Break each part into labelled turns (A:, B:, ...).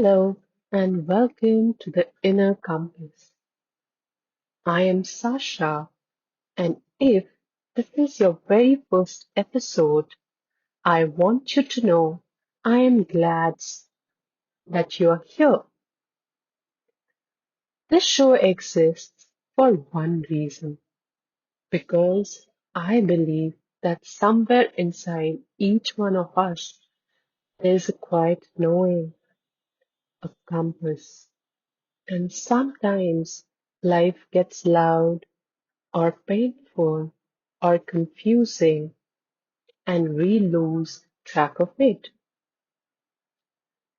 A: Hello and welcome to the Inner Compass. I am Sasha, and if this is your very first episode, I want you to know I am glad that you are here. This show exists for one reason because I believe that somewhere inside each one of us there's a quiet knowing, a compass, and sometimes life gets loud or painful or confusing and we lose track of it.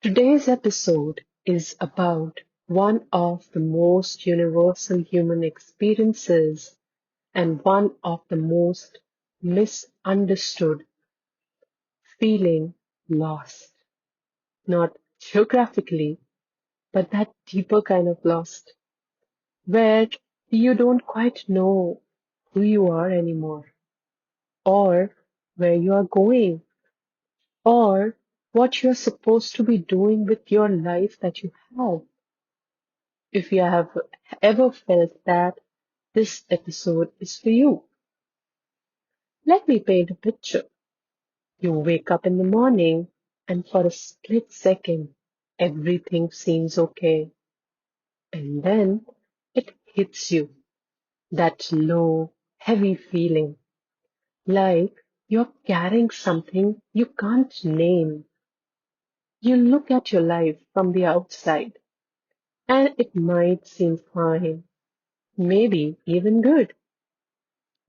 A: Today's episode is about one of the most universal human experiences and one of the most misunderstood feeling lost. Not geographically, but that deeper kind of lost, where you don't quite know who you are anymore or where you are going or what you're supposed to be doing with your life that you have. If you have ever felt that, this episode is for you. Let me paint a picture. You wake up in the morning, and for a split second, everything seems okay. And then it hits you, that low, heavy feeling, like you're carrying something you can't name. You look at your life from the outside and it might seem fine, maybe even good,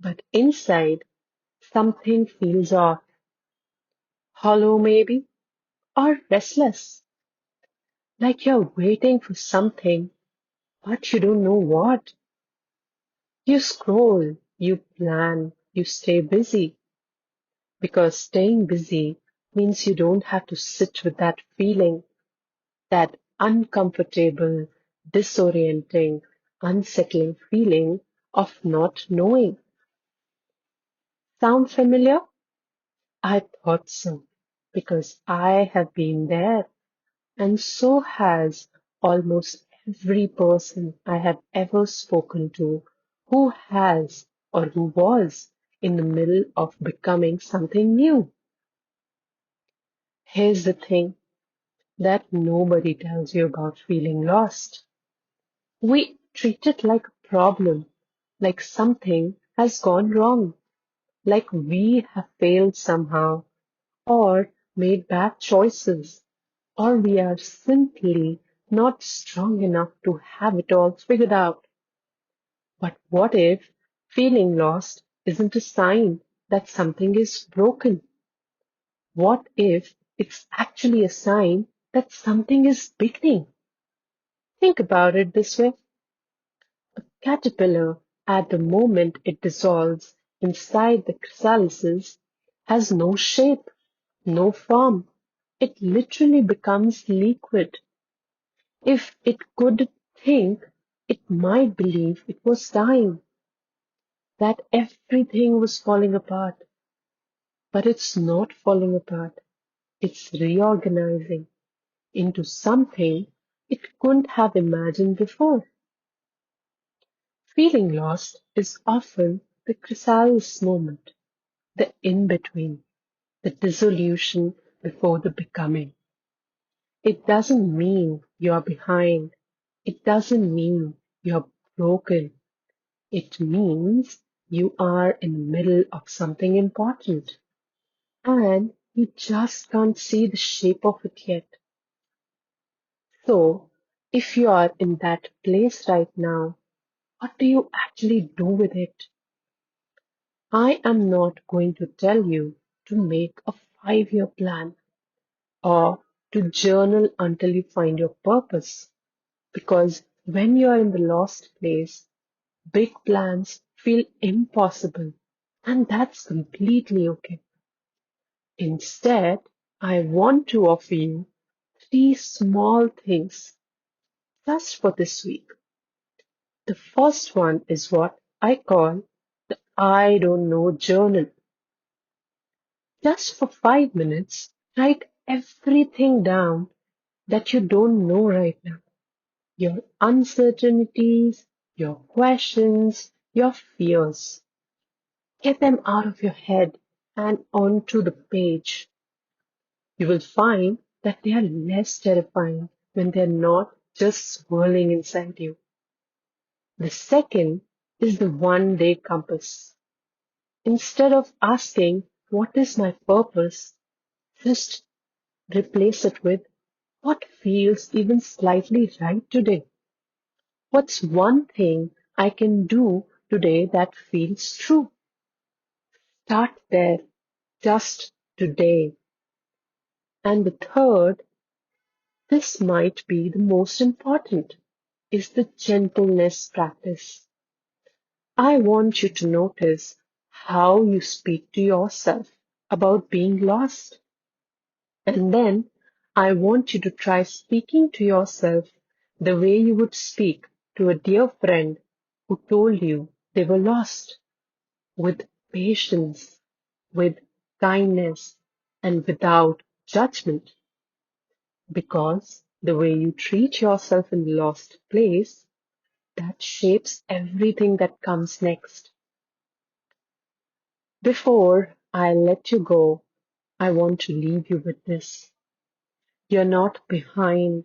A: but inside something feels off, hollow maybe, or restless, like you're waiting for something, but you don't know what. You scroll, you plan, you stay busy, because staying busy means you don't have to sit with that feeling, that uncomfortable, disorienting, unsettling feeling of not knowing. Sound familiar? I thought so, because I have been there, and so has almost every person I have ever spoken to who has or who was in the middle of becoming something new. Here's the thing that nobody tells you about feeling lost. We treat it like a problem, like something has gone wrong, like we have failed somehow or made bad choices, or we are simply not strong enough to have it all figured out. But what if feeling lost isn't a sign that something is broken? What if it's actually a sign that something is beginning? Think about it this way. Caterpillar, at the moment it dissolves inside the chrysalis, has no shape, no form. It literally becomes liquid. If it could think, it might believe it was dying, that everything was falling apart. But it's not falling apart. It's reorganizing into something it couldn't have imagined before. Feeling lost is often the chrysalis moment, the in-between, the dissolution before the becoming. It doesn't mean you're behind. It doesn't mean you're broken. It means you are in the middle of something important and you just can't see the shape of it yet. So, if you are in that place right now, what do you actually do with it? I am not going to tell you to make a 5 year plan or to journal until you find your purpose. Because when you are in the lost place, big plans feel impossible, and that's completely okay. Instead, I want to offer you three small things just for this week. The first one is what I call the I don't know journal. Just for 5 minutes, write everything down that you don't know right now, your uncertainties, your questions, your fears. Get them out of your head and onto the page. You will find that they are less terrifying when they're not just swirling inside you. The second is the 1 day compass. Instead of asking, what is my purpose? Just replace it with, what feels even slightly right today? What's one thing I can do today that feels true? Start there, just today. And the third, this might be the most important, is the gentleness practice. I want you to notice how you speak to yourself about being lost. And then I want you to try speaking to yourself the way you would speak to a dear friend who told you they were lost, with patience, with kindness, and without judgment. Because the way you treat yourself in the lost place, that shapes everything that comes next. Before I let you go, I want to leave you with this. You're not behind.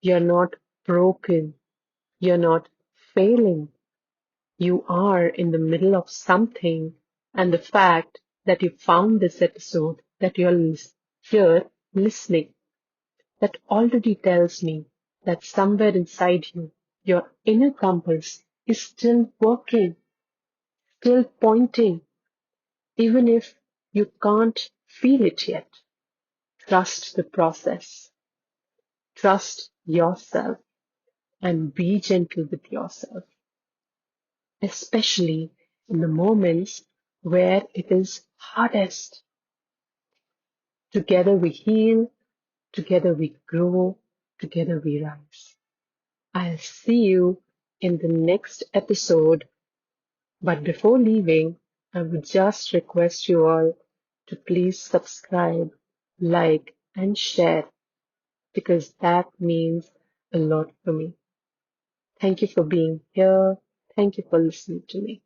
A: You're not broken. You're not failing. You are in the middle of something. And the fact that you found this episode, that you're here listening, that already tells me that somewhere inside you, your inner compass is still working, still pointing, even if you can't feel it yet. Trust the process. Trust yourself and be gentle with yourself, especially in the moments where it is hardest. Together we heal, together we grow, together we rise. I'll see you in the next episode, but before leaving, I would just request you all to please subscribe, like, and share because that means a lot for me. Thank you for being here. Thank you for listening to me.